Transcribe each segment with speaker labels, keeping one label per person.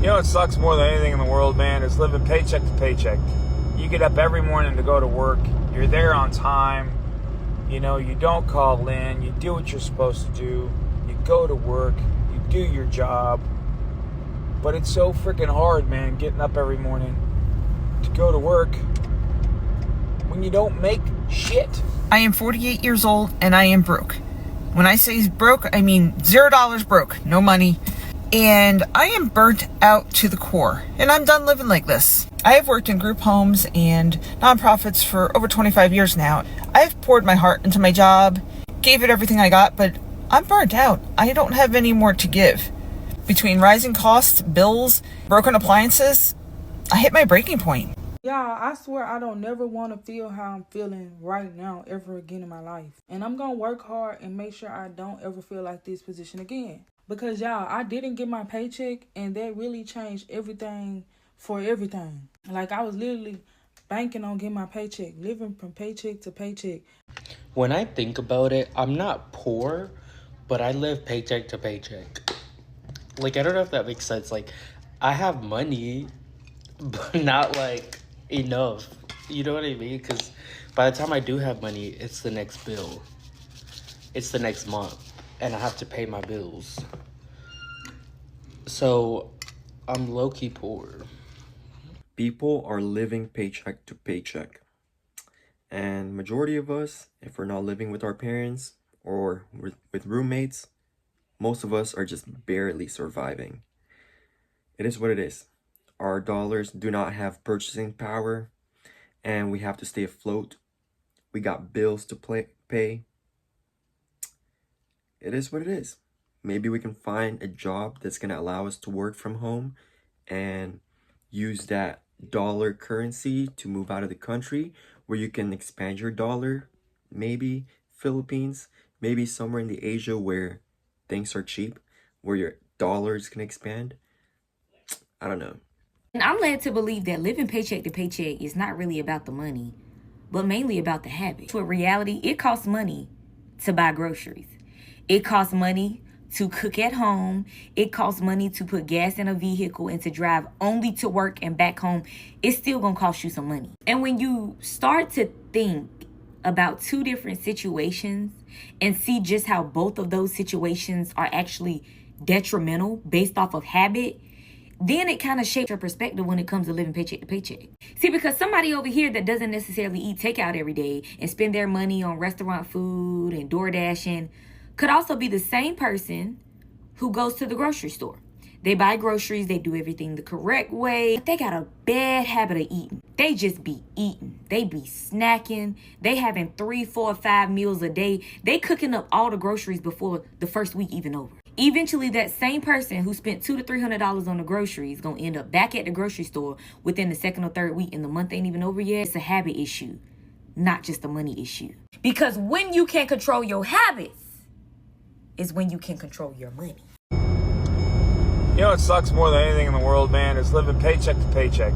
Speaker 1: You know what sucks more than anything in the world, man, is living paycheck to paycheck. You get up every morning to go to work. You're there on time. You know, you don't call in. You do what you're supposed to do. You go to work. You do your job. But it's so freaking hard, man, getting up every morning to go to work when you don't make shit.
Speaker 2: I am 48 years old and I am broke. When I say broke, I mean $0 broke. No money. And I am burnt out to the core, and I'm done living like this. I have worked in group homes and nonprofits for over 25 years now. I've poured my heart into my job, gave it everything I got, but I'm burnt out. I don't have any more to give. Between rising costs, bills, broken appliances, I hit my breaking point.
Speaker 3: Y'all, I swear I don't never want to feel how I'm feeling right now ever again in my life. And I'm going to work hard and make sure I don't ever feel like this position again. Because, y'all, I didn't get my paycheck, and that really changed everything for everything. Like, I was literally banking on getting my paycheck, living from paycheck to paycheck.
Speaker 4: When I think about it, I'm not poor, but I live paycheck to paycheck. Like, I don't know if that makes sense. Like, I have money, but not, like, enough. You know what I mean? Because by the time I do have money, it's the next bill. It's the next month. And I have to pay my bills. So, I'm low-key poor.
Speaker 5: People are living paycheck to paycheck. And majority of us, if we're not living with our parents or with roommates, most of us are just barely surviving. It is what it is. Our dollars do not have purchasing power, and we have to stay afloat. We got bills to pay. It is what it is. Maybe we can find a job that's going to allow us to work from home and use that dollar currency to move out of the country where you can expand your dollar. Maybe Philippines, maybe somewhere in the Asia where things are cheap, where your dollars can expand. I don't know.
Speaker 6: And I'm led to believe that living paycheck to paycheck is not really about the money, but mainly about the habit. For reality, it costs money to buy groceries. It costs money to cook at home. It costs money to put gas in a vehicle and to drive only to work and back home. It's still gonna cost you some money. And when you start to think about two different situations and see just how both of those situations are actually detrimental based off of habit, then it kind of shapes your perspective when it comes to living paycheck to paycheck. See, because somebody over here that doesn't necessarily eat takeout every day and spend their money on restaurant food and door dashing could also be the same person who goes to the grocery store. They buy groceries, they do everything the correct way, but they got a bad habit of eating. They just be eating. They be snacking. They having 3, 4, 5 meals a day. They cooking up all the groceries before the first week even over. Eventually, that same person who spent $200 to $300 on the groceries gonna end up back at the grocery store within the second or third week, and the month ain't even over yet. It's a habit issue, not just a money issue. Because when you can control your habits is when you can control your money.
Speaker 1: You know what sucks more than anything in the world, man, is living paycheck to paycheck.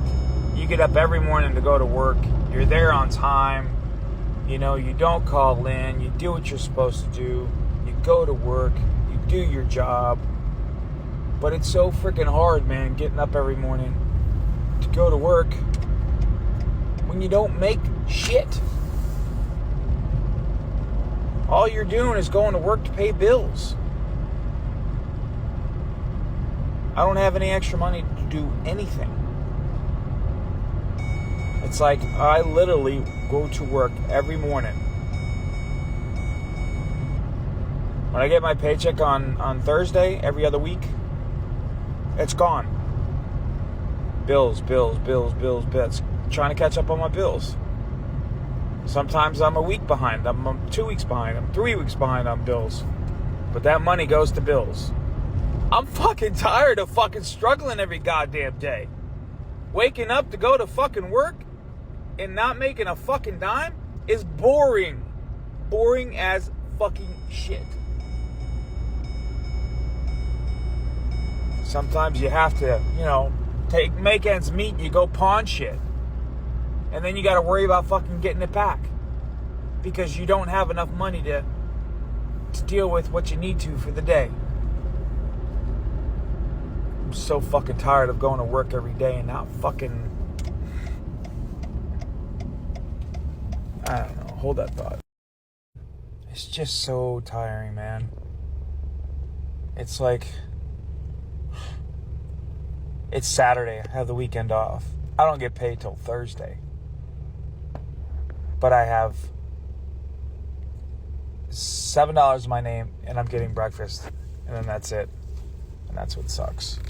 Speaker 1: You get up every morning to go to work. You're there on time. You know, you don't call in. You do what you're supposed to do. You go to work. You do your job. But it's so freaking hard, man, getting up every morning to go to work when you don't make shit. All you're doing is going to work to pay bills. I don't have any extra money to do anything. It's like I literally go to work every morning. When I get my paycheck on Thursday, every other week, it's gone. Bills. Trying to catch up on my bills. Sometimes I'm a week behind. I'm 2 weeks behind. I'm 3 weeks behind on bills. But that money goes to bills. I'm fucking tired of fucking struggling every goddamn day. Waking up to go to fucking work and not making a fucking dime is boring. Boring as fucking shit. Sometimes you have to, make ends meet and you go pawn shit. And then you got to worry about fucking getting it back. Because you don't have enough money to deal with what you need to for the day. I'm so fucking tired of going to work every day and not fucking... I don't know. Hold that thought. It's just so tiring, man. It's like... It's Saturday. I have the weekend off. I don't get paid till Thursday. But I have $7 in my name, and I'm getting breakfast. And then that's it. And that's what sucks.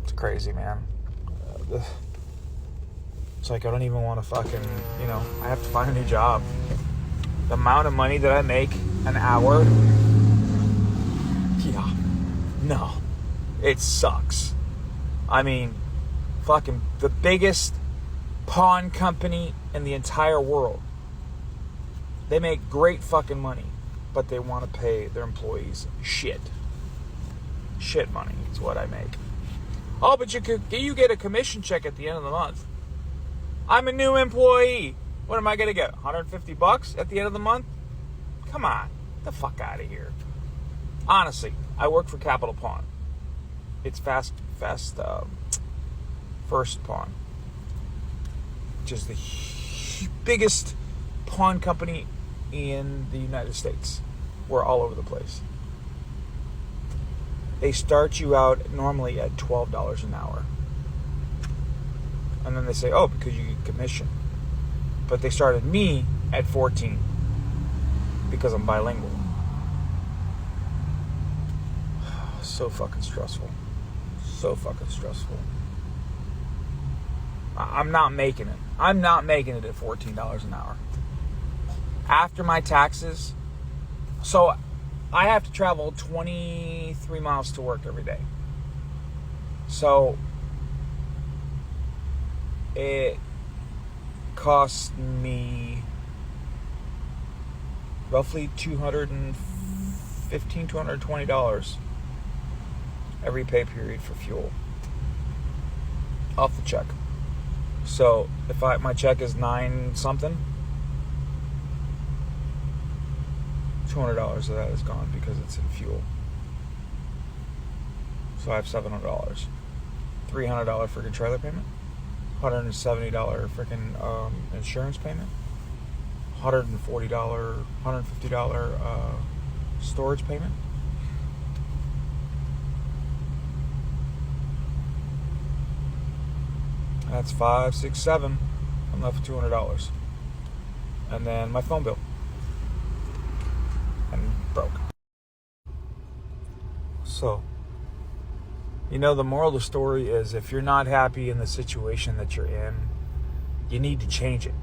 Speaker 1: It's crazy, man. It's like I don't even want to fucking, I have to find a new job. The amount of money that I make an hour, yeah, no, it sucks. I mean, fucking the biggest pawn company in the entire world. They make great fucking money, but they want to pay their employees shit. Shit money is what I make. Oh, but you get a commission check at the end of the month. I'm a new employee. What am I going to get? $150 at the end of the month? Come on. Get the fuck out of here. Honestly, I work for Capital Pawn. It's First Pawn, which is the biggest pawn company in the United States. We're all over the place. They start you out normally at $12 an hour. And then they say, oh, because you get commission. But they started me at 14 because I'm bilingual. So fucking stressful. So fucking stressful. I'm not making it. I'm not making it at $14 an hour. After my taxes, so I have to travel 23 miles to work every day. So it costs me roughly $215, $220 every pay period for fuel off the check. So if my check is $9 something, $200 of that is gone because it's in fuel. So I have $700. $300 freaking trailer payment, $170 freaking insurance payment, $140, $150 storage payment. That's 5, 6, 7. I'm left with $200. And then my phone bill. And broke. So, the moral of the story is if you're not happy in the situation that you're in, you need to change it.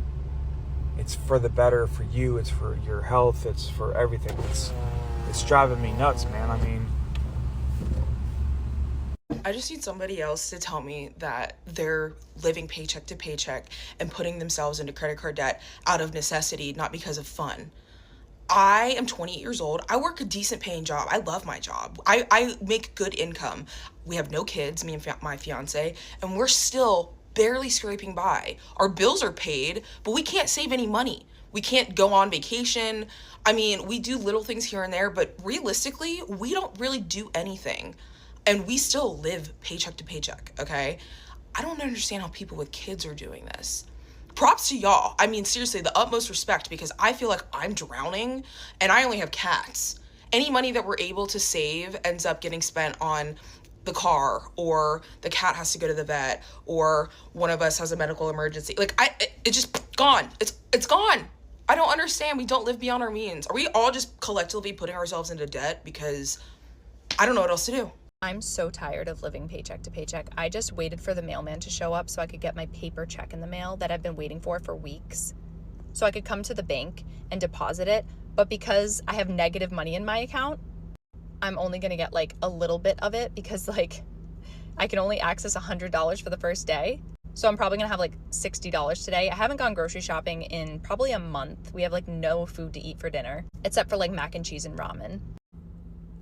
Speaker 1: It's for the better for you. It's for your health. It's for everything. It's driving me nuts, man. I mean,
Speaker 7: I just need somebody else to tell me that they're living paycheck to paycheck and putting themselves into credit card debt out of necessity, not because of fun. I am 28 years old. I work a decent paying job. I love my job. I make good income. We have no kids, me and my fiance, and we're still barely scraping by. Our bills are paid, but we can't save any money. We can't go on vacation. I mean, we do little things here and there, but realistically, we don't really do anything. And we still live paycheck to paycheck, okay? I don't understand how people with kids are doing this. Props to y'all. I mean, seriously, the utmost respect, because I feel like I'm drowning and I only have cats. Any money that we're able to save ends up getting spent on the car, or the cat has to go to the vet, or one of us has a medical emergency. Like, it's just gone. It's gone. I don't understand. We don't live beyond our means. Are we all just collectively putting ourselves into debt because I don't know what else to do?
Speaker 8: I'm so tired of living paycheck to paycheck. I just waited for the mailman to show up so I could get my paper check in the mail that I've been waiting for weeks. So I could come to the bank and deposit it. But because I have negative money in my account, I'm only going to get like a little bit of it because like I can only access $100 for the first day. So I'm probably going to have like $60 today. I haven't gone grocery shopping in probably a month. We have like no food to eat for dinner except for like mac and cheese and ramen.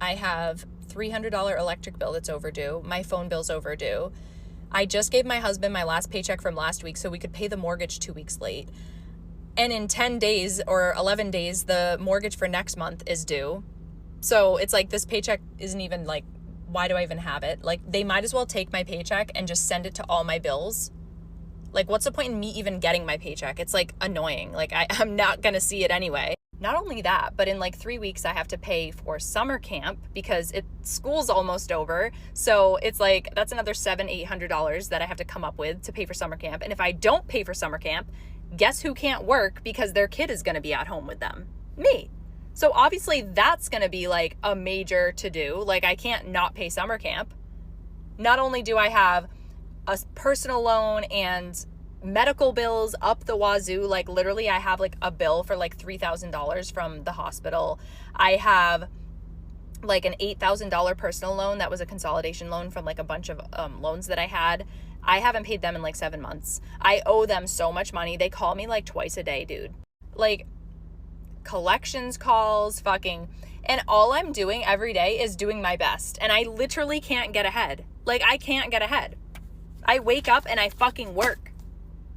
Speaker 8: I have $300 electric bill that's overdue. My phone bill's overdue. I just gave my husband my last paycheck from last week so we could pay the mortgage 2 weeks late. And in 10 days or 11 days, the mortgage for next month is due. So it's like this paycheck isn't even like why do I even have it? Like, they might as well take my paycheck and just send it to all my bills. Like, what's the point in me even getting my paycheck? It's like annoying. Like, I'm not gonna see it anyway. Not only that, but in like 3 weeks, I have to pay for summer camp because school's almost over. So it's like, that's another $700-800 that I have to come up with to pay for summer camp. And if I don't pay for summer camp, guess who can't work because their kid is gonna be at home with them? Me. So obviously that's gonna be like a major to-do. Like, I can't not pay summer camp. Not only do I have a personal loan and medical bills up the wazoo, like literally I have like a bill for like $3,000 from the hospital. I have like an $8,000 personal loan that was a consolidation loan from like a bunch of loans that I had. I haven't paid them in like 7 months. I owe them so much money. They call me like twice a day, dude. Like, collections calls, and all I'm doing every day is doing my best. And I literally can't get ahead. Like, I can't get ahead. I wake up and I fucking work.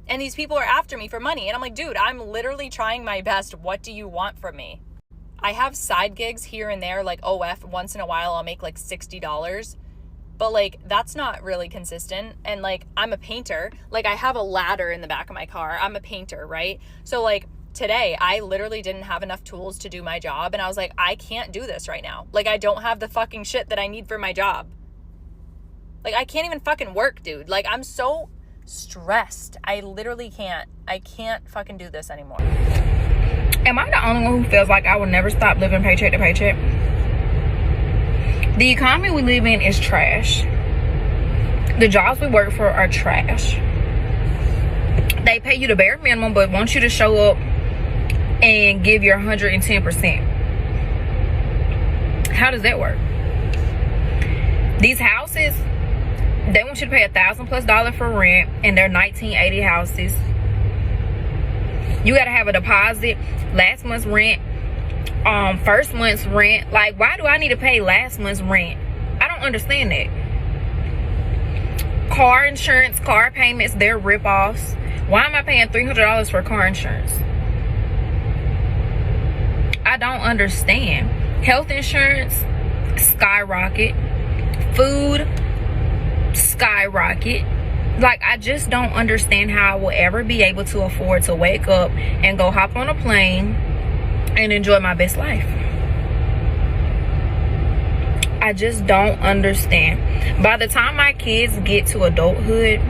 Speaker 8: And these people are after me for money. And I'm like, dude, I'm literally trying my best. What do you want from me? I have side gigs here and there, like OF. Once in a while, I'll make like $60. But like, that's not really consistent. And like, I'm a painter. Like, I have a ladder in the back of my car. I'm a painter, right? So like, today, I literally didn't have enough tools to do my job. And I was like, I can't do this right now. Like, I don't have the fucking shit that I need for my job. Like, I can't even fucking work, dude. Like, I'm so stressed. I literally can't. I can't fucking do this anymore.
Speaker 9: Am I the only one who feels like I will never stop living paycheck to paycheck? The economy we live in is trash. The jobs we work for are trash. They pay you the bare minimum, but want you to show up and give your 110%. How does that work? These houses, they want you to pay $1,000+ for rent, and they're 1980 houses. You gotta have a deposit, last month's rent, first month's rent. Like, why do I need to pay last month's rent? I don't understand that. Car insurance, car payments, they're rip-offs. Why am I paying $300 for car insurance? I don't understand. Health insurance, skyrocket. Food, skyrocket. Like, I just don't understand how I will ever be able to afford to wake up and go hop on a plane and enjoy my best life. I just don't understand. By the time my kids get to adulthood,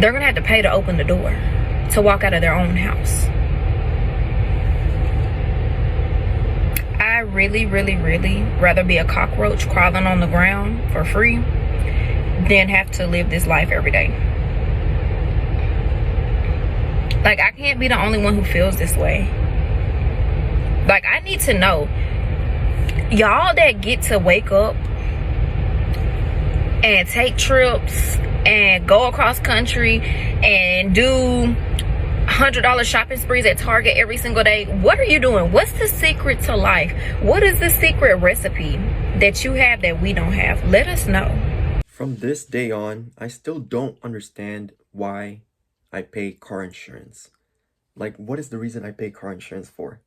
Speaker 9: they're gonna have to pay to open the door to walk out of their own house. I really, really, really rather be a cockroach crawling on the ground for free than have to live this life every day. Like, I can't be the only one who feels this way. Like, I need to know, y'all that get to wake up and take trips and go across country and do $100 shopping sprees at Target every single day. What are you doing? What's the secret to life? What is the secret recipe that you have that we don't have? Let us know.
Speaker 5: From this day on, I still don't understand why I pay car insurance. Like, what is the reason I pay car insurance for?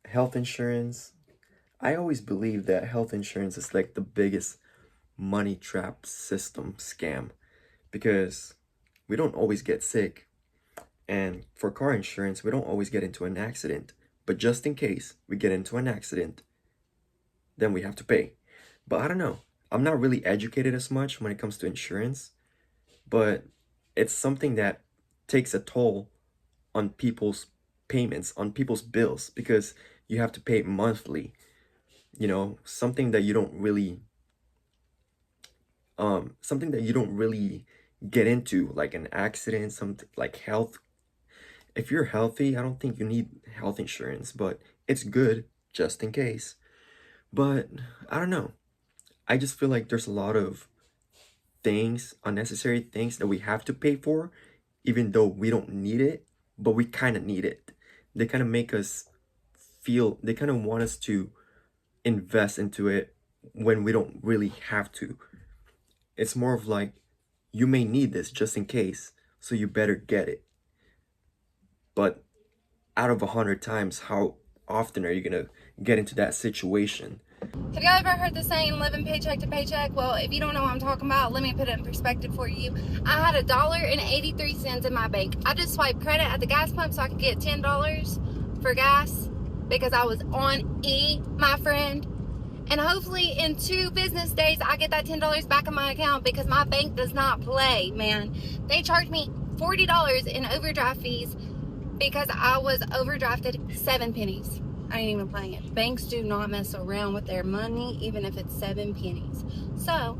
Speaker 5: Health insurance. I always believe that health insurance is like the biggest money trap system scam, because we don't always get sick. And for car insurance, we don't always get into an accident. But just in case we get into an accident, then we have to pay. But I don't know. I'm not really educated as much when it comes to insurance. But it's something that takes a toll on people's payments, on people's bills, because you have to pay monthly. You know, something that you don't really get into, like an accident, something like health. If you're healthy, I don't think you need health insurance, but it's good just in case. But I don't know. I just feel like there's a lot of things, unnecessary things that we have to pay for, even though we don't need it, but we kind of need it. They kind of make us feel, they kind of want us to invest into it when we don't really have to. It's more of like, you may need this just in case, so you better get it. But out of 100 times, how often are you gonna get into that situation.
Speaker 9: Have y'all ever heard the saying, living paycheck to paycheck? Well, if you don't know what I'm talking about, let me put it in perspective for you. I had $1.83 in my bank. I just swiped credit at the gas pump so I could get $10 for gas because I was on E, my friend. And hopefully in 2 business days, I get that $10 back in my account because my bank does not play, man. They charged me $40 in overdraft fees because I was overdrafted 7 pennies. I ain't even playing it. Banks do not mess around with their money, even if it's 7 pennies. So,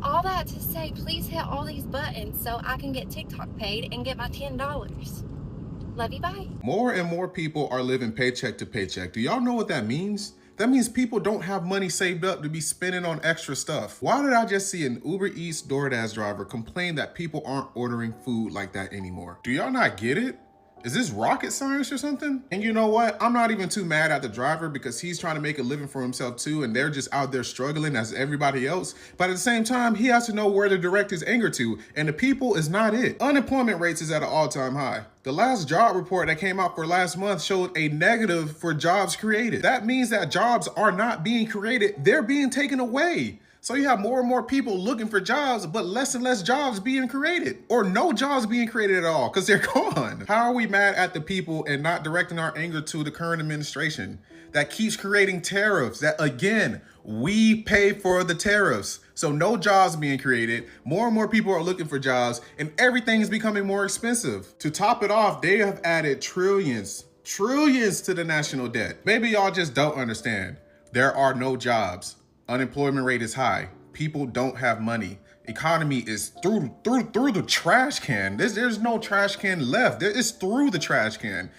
Speaker 9: all that to say, please hit all these buttons so I can get TikTok paid and get my $10. Love you, bye.
Speaker 10: More and more people are living paycheck to paycheck. Do y'all know what that means? That means people don't have money saved up to be spending on extra stuff. Why did I just see an Uber Eats DoorDash driver complain that people aren't ordering food like that anymore? Do y'all not get it? Is this rocket science or something? And you know what? I'm not even too mad at the driver because he's trying to make a living for himself too, and they're just out there struggling as everybody else. But at the same time, he has to know where to direct his anger to, and the people is not it. Unemployment rates is at an all-time high. The last job report that came out for last month showed a negative for jobs created. That means that jobs are not being created, they're being taken away. So you have more and more people looking for jobs, but less and less jobs being created, or no jobs being created at all because they're gone. How are we mad at the people and not directing our anger to the current administration that keeps creating tariffs that, again, we pay for the tariffs? So no jobs being created, more and more people are looking for jobs, and everything is becoming more expensive. To top it off, they have added trillions to the national debt. Maybe y'all just don't understand. There are no jobs. Unemployment rate is high. People don't have money. Economy is through the trash can. There's no trash can left. It's through the trash can.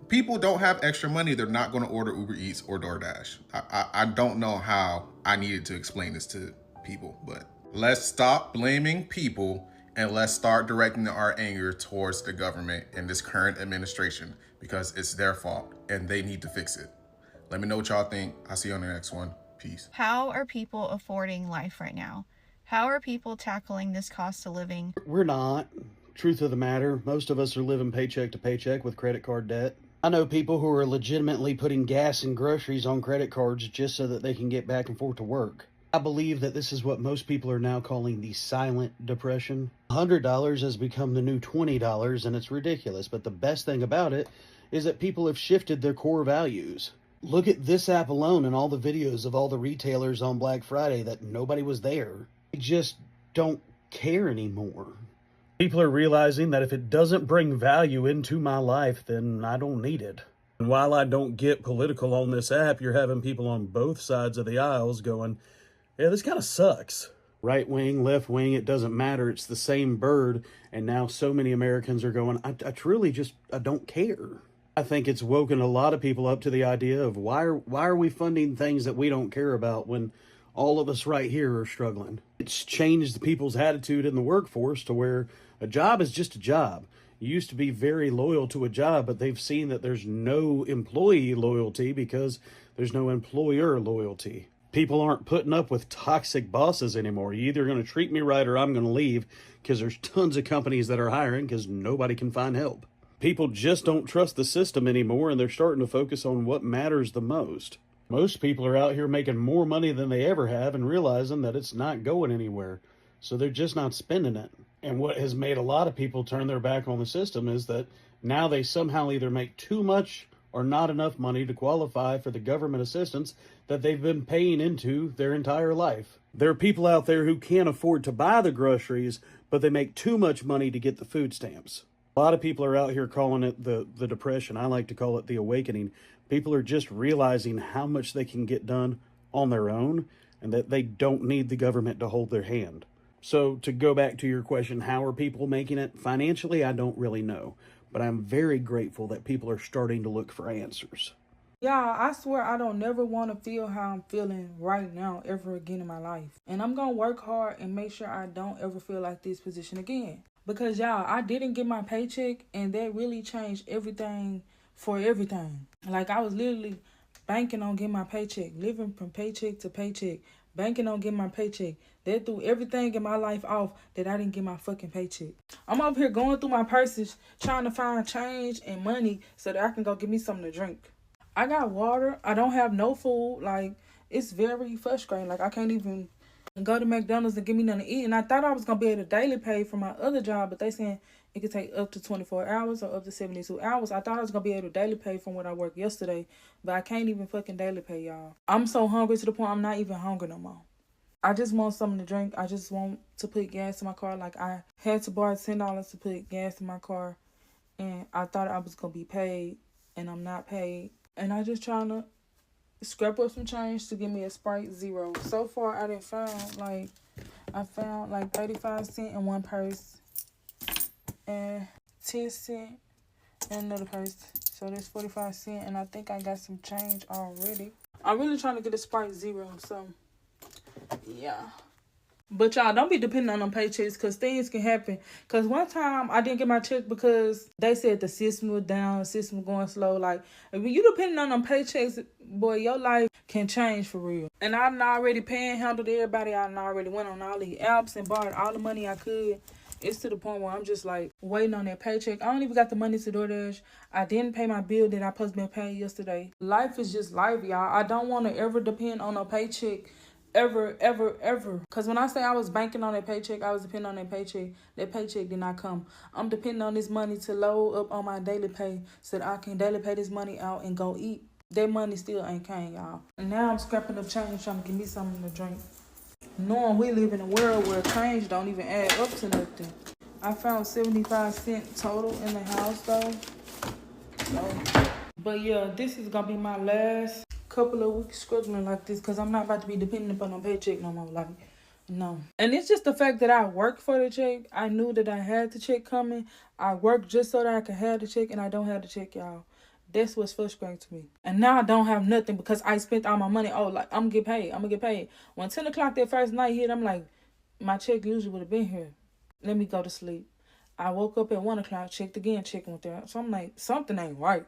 Speaker 10: People don't have extra money. They're not going to order Uber Eats or DoorDash. I don't know how I needed to explain this to people, but let's stop blaming people and let's start directing our anger towards the government and this current administration because it's their fault and they need to fix it. Let me know what y'all think. I'll see you on the next one. Peace.
Speaker 11: How are people affording life right now? How are people tackling this cost of living?
Speaker 12: We're not. Truth of the matter, most of us are living paycheck to paycheck with credit card debt. I know people who are legitimately putting gas and groceries on credit cards just so that they can get back and forth to work. I believe that this is what most people are now calling the silent depression. $100 has become the new $20 and it's ridiculous, but the best thing about it is that people have shifted their core values. Look at this app alone and all the videos of all the retailers on Black Friday that nobody was there. They just don't care anymore. People are realizing that if it doesn't bring value into my life, then I don't need it. And while I don't get political on this app, you're having people on both sides of the aisles going, yeah, this kind of sucks. Right wing, left wing, it doesn't matter. It's the same bird. And now so many Americans are going, I don't care. I think it's woken a lot of people up to the idea of why are we funding things that we don't care about when all of us right here are struggling. It's changed the people's attitude in the workforce to where a job is just a job. You used to be very loyal to a job, but they've seen that there's no employee loyalty because there's no employer loyalty. People aren't putting up with toxic bosses anymore. You're either going to treat me right or I'm going to leave because there's tons of companies that are hiring because nobody can find help. People just don't trust the system anymore, and they're starting to focus on what matters the most. Most people are out here making more money than they ever have and realizing that it's not going anywhere, so they're just not spending it. And what has made a lot of people turn their back on the system is that now they somehow either make too much or not enough money to qualify for the government assistance that they've been paying into their entire life. There are people out there who can't afford to buy the groceries, but they make too much money to get the food stamps. A lot of people are out here calling it the depression. I like to call it the awakening. People are just realizing how much they can get done on their own and that they don't need the government to hold their hand. So to go back to your question, how are people making it? Financially, I don't really know, but I'm very grateful that people are starting to look for answers.
Speaker 3: Y'all, I swear I don't never want to feel how I'm feeling right now ever again in my life. And I'm going to work hard and make sure I don't ever feel like this position again. Because y'all, I didn't get my paycheck and that really changed everything for everything. Like I was literally banking on getting my paycheck, living from paycheck to paycheck, banking on getting my paycheck. They threw everything in my life off that I didn't get my fucking paycheck. I'm up here going through my purses trying to find change and money so that I can go get me something to drink. I got water. I don't have no food. Like, it's very frustrating. Like, I can't even go to McDonald's and give me nothing to eat. And I thought I was going to be able to daily pay for my other job, but they saying it could take up to 24 hours or up to 72 hours. I thought I was going to be able to daily pay from what I worked yesterday, but I can't even fucking daily pay, y'all. I'm so hungry to the point I'm not even hungry no more. I just want something to drink. I just want to put gas in my car. Like, I had to borrow $10 to put gas in my car, and I thought I was going to be paid, and I'm not paid. And I just trying to scrap up some change to give me a Sprite Zero. So far, I found like 35 cents in one purse and 10 cents in another purse. So that's 45 cents, and I think I got some change already. I'm really trying to get a Sprite Zero, so yeah. But y'all, don't be depending on them paychecks, because things can happen. Because one time I didn't get my check because they said the system was down, the system was going slow. Like, if you depending on them paychecks, boy, your life can change for real. And I done already panhandled everybody. I done already went on all these apps and borrowed all the money I could. It's to the point where I'm just like waiting on that paycheck. I don't even got the money to DoorDash. I didn't pay my bill that I supposed to be paying yesterday. Life is just life, y'all. I don't want to ever depend on a paycheck. Ever. Because when I say I was banking on that paycheck, I was depending on that paycheck. That paycheck did not come. I'm depending on this money to load up on my daily pay so that I can daily pay this money out and go eat. That money still ain't came, y'all. And now I'm scrapping up change trying to give me something to drink. Knowing we live in a world where change don't even add up to nothing. I found 75 cents total in the house though. So, but yeah, this is going to be my last couple of weeks struggling like this, because I'm not about to be dependent upon a paycheck no more. Like, no. And it's just the fact that I worked for the check. I knew that I had the check coming. I worked just so that I could have the check, and I don't have the check, y'all. That's what's frustrating to me. And now I don't have nothing because I spent all my money. Oh, like, I'm gonna get paid. When 10 o'clock that first night hit, I'm like, my check usually would have been here. Let me go to sleep. I woke up at 1 o'clock, checked again, checking with there. So I'm like, something ain't right.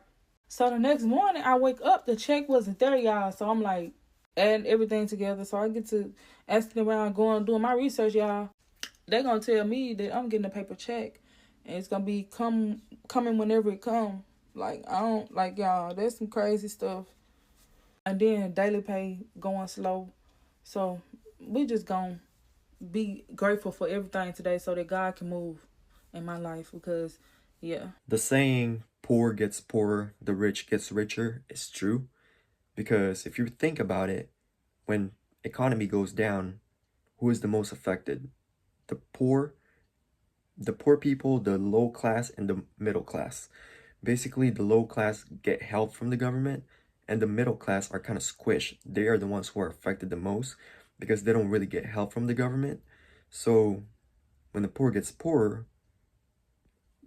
Speaker 3: So the next morning, I wake up, the check wasn't there, y'all. So I'm like, adding everything together. So I get to asking around, doing my research, y'all. They're going to tell me that I'm getting a paper check. And it's going to be coming whenever it comes. Like, I don't, like, y'all, that's some crazy stuff. And then daily pay going slow. So we just going to be grateful for everything today so that God can move in my life, because, yeah.
Speaker 5: The saying, poor gets poorer, the rich gets richer, is true. Because if you think about it, when economy goes down, who is the most affected? The poor people, the low class, and the middle class. Basically, the low class get help from the government, and the middle class are kind of squished. They are the ones who are affected the most because they don't really get help from the government. So when the poor gets poorer,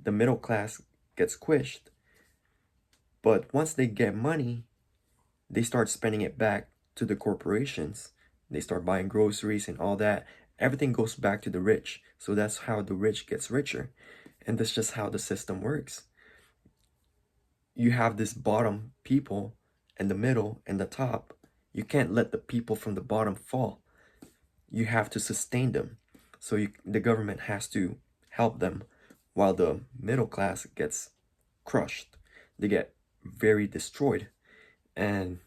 Speaker 5: the middle class gets squished. But once they get money, they start spending it back to the corporations. They start buying groceries and all that. Everything goes back to the rich. So that's how the rich gets richer. And that's just how the system works. You have this bottom people and the middle and the top. You can't let the people from the bottom fall. You have to sustain them. So the government has to help them while the middle class gets crushed. They get very destroyed. And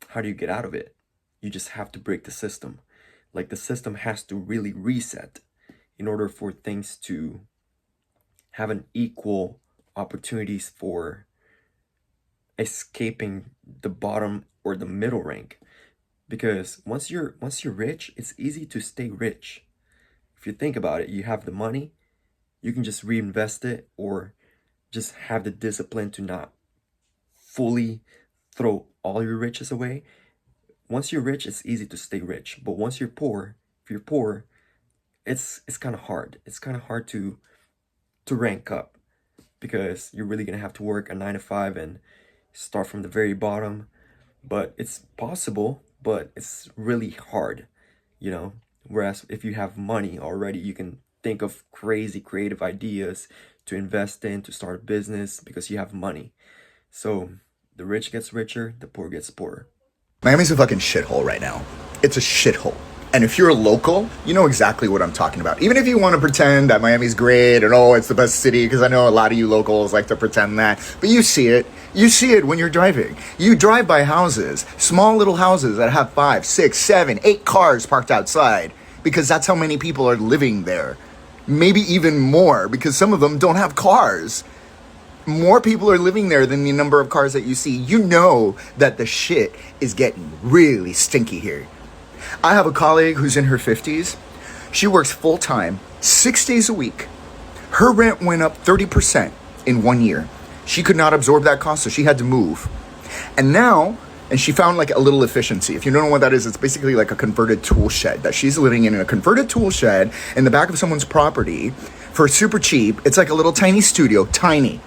Speaker 5: how do you get out of it? You just have to break the system. Like, the system has to really reset in order for things to have an equal opportunities for escaping the bottom or the middle rank. Because once you're rich, it's easy to stay rich. If you think about it, you have the money, you can just reinvest it, or just have the discipline to not fully throw all your riches away. Once you're rich, it's easy to stay rich. But once you're poor, if you're poor, it's kind of hard. It's kind of hard to rank up, because you're really gonna have to work a 9 to 5 and start from the very bottom. But it's possible, but it's really hard, you know. Whereas if you have money already, you can think of crazy creative ideas to invest in, to start a business, because you have money. So the rich gets richer, the poor gets poorer.
Speaker 13: Miami's a fucking shithole right now. It's a shithole. And if you're a local, you know exactly what I'm talking about. Even if you want to pretend that Miami's great and, oh, it's the best city, because I know a lot of you locals like to pretend that. But you see it. You see it when you're driving. You drive by houses, small little houses that have 5, 6, 7, 8 cars parked outside because that's how many people are living there. Maybe even more because some of them don't have cars. More people are living there than the number of cars that you see. You know that the shit is getting really stinky here. I have a colleague who's in her 50s. She works full time, 6 days a week. Her rent went up 30% in 1 year. She could not absorb that cost, so she had to move. And now, and she found like a little efficiency. If you don't know what that is, it's basically like a converted tool shed that she's living in a converted tool shed in the back of someone's property for super cheap. It's like a little tiny studio, tiny,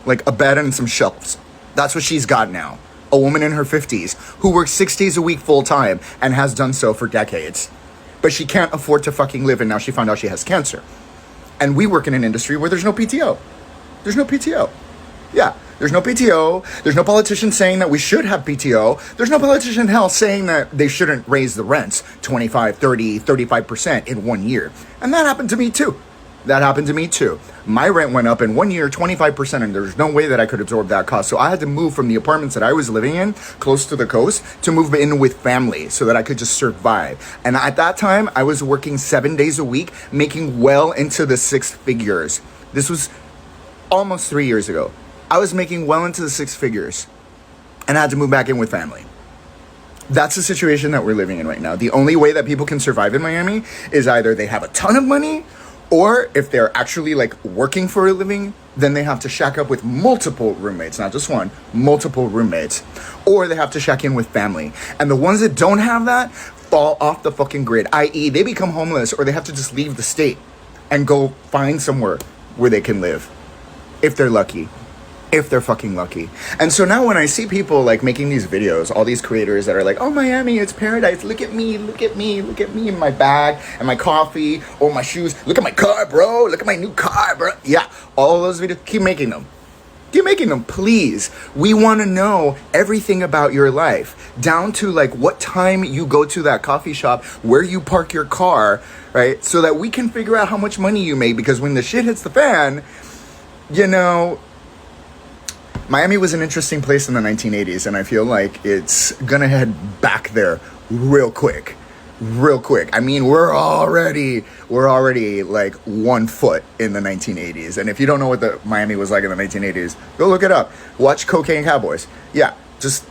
Speaker 13: like a bed and some shelves. That's what she's got now. A woman in her 50s who works 6 days a week full time and has done so for decades. But she can't afford to fucking live, and now she found out she has cancer. And we work in an industry where there's no PTO. There's no PTO. Yeah, there's no PTO. There's no politician saying that we should have PTO. There's no politician in hell saying that they shouldn't raise the rents 25, 30, 35% in 1 year. And that happened to me too. That happened to me too. My rent went up in 1 year 25%, and there's no way that I could absorb that cost. So I had to move from the apartments that I was living in close to the coast to move in with family so that I could just survive. And at that time, I was working 7 days a week, making well into the 6 figures. This was almost 3 years ago. I was making well into the 6 figures, and I had to move back in with family. That's the situation that we're living in right now. The only way that people can survive in Miami is either they have a ton of money, or if they're actually like working for a living, then they have to shack up with multiple roommates, not just one, multiple roommates. Or they have to shack in with family. And the ones that don't have that fall off the fucking grid, i.e. they become homeless, or they have to just leave the state and go find somewhere where they can live. If they're lucky. If they're fucking lucky. And so now when I see people like making these videos, all these creators that are like, oh, Miami, it's paradise. Look at me, look at me, look at me in my bag and my coffee or my shoes. Look at my car, bro. Look at my new car, bro. Yeah, all of those videos, keep making them. Keep making them, please. We want to know everything about your life, down to like what time you go to that coffee shop, where you park your car, right? So that we can figure out how much money you make, because when the shit hits the fan, you know, Miami was an interesting place in the 1980s, and I feel like it's gonna head back there real quick. Real quick. I mean, we're already like 1 foot in the 1980s. And if you don't know what the Miami was like in the 1980s, go look it up. Watch Cocaine Cowboys. Yeah, just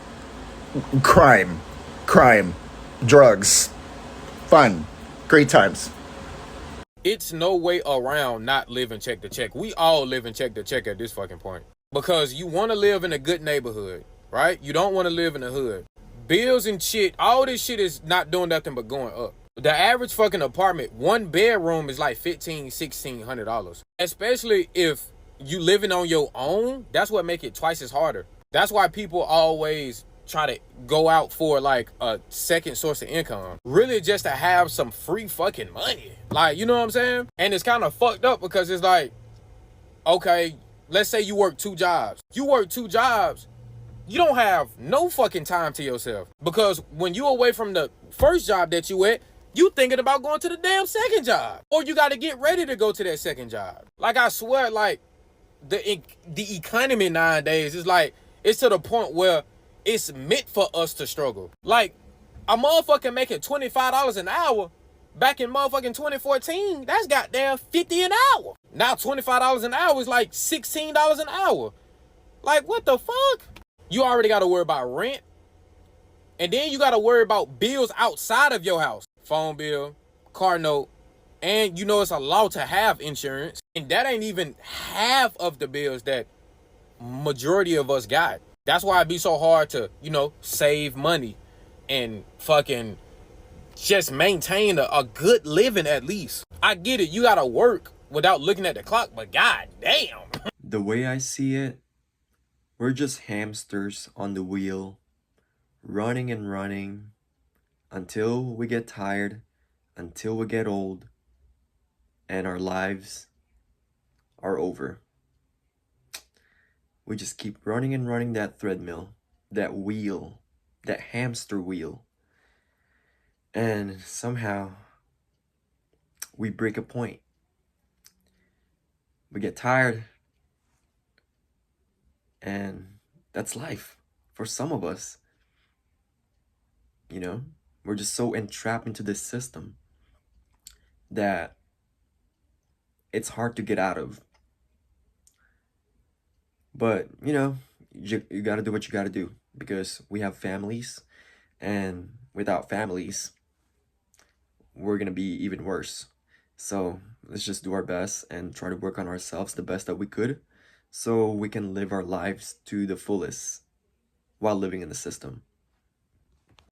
Speaker 13: crime, drugs, fun, great times.
Speaker 14: It's no way around not living check to check. We all live in check to check at this fucking point. Because you want to live in a good neighborhood, right? You don't want to live in the hood. Bills and shit, all this shit is not doing nothing but going up. The average fucking apartment, 1 bedroom is like $1,500, $1,600. Especially if you living on your own, that's what make it twice as harder. That's why people always try to go out for like a second source of income. Really just to have some free fucking money. Like, you know what I'm saying? And it's kind of fucked up because it's like, okay, let's say you work 2 jobs. You work 2 jobs, you don't have no fucking time to yourself. Because when you away from the first job that you at, you thinking about going to the damn second job. Or you got to get ready to go to that second job. Like, I swear, like, the economy nowadays is like, it's to the point where it's meant for us to struggle. Like, a motherfucker making $25 an hour back in motherfucking 2014, that's goddamn $50 an hour. Now $25 an hour is like $16 an hour. Like, what the fuck? You already got to worry about rent. And then you got to worry about bills outside of your house. Phone bill, car note, and you know it's a law to have insurance. And that ain't even half of the bills that majority of us got. That's why it be so hard to, you know, save money and fucking just maintain a good living at least. I get it, you gotta work without looking at the clock, but god damn.
Speaker 5: The way I see it, we're just hamsters on the wheel, running and running until we get tired, until we get old, and our lives are over. We just keep running and running that treadmill, that wheel, that hamster wheel. And somehow we break a point. We get tired and that's life for some of us. You know, we're just so entrapped into this system that it's hard to get out of. But, you know, you got to do what you got to do, because we have families, and without families, we're going to be even worse. So let's just do our best and try to work on ourselves the best that we could, so we can live our lives to the fullest while living in the system.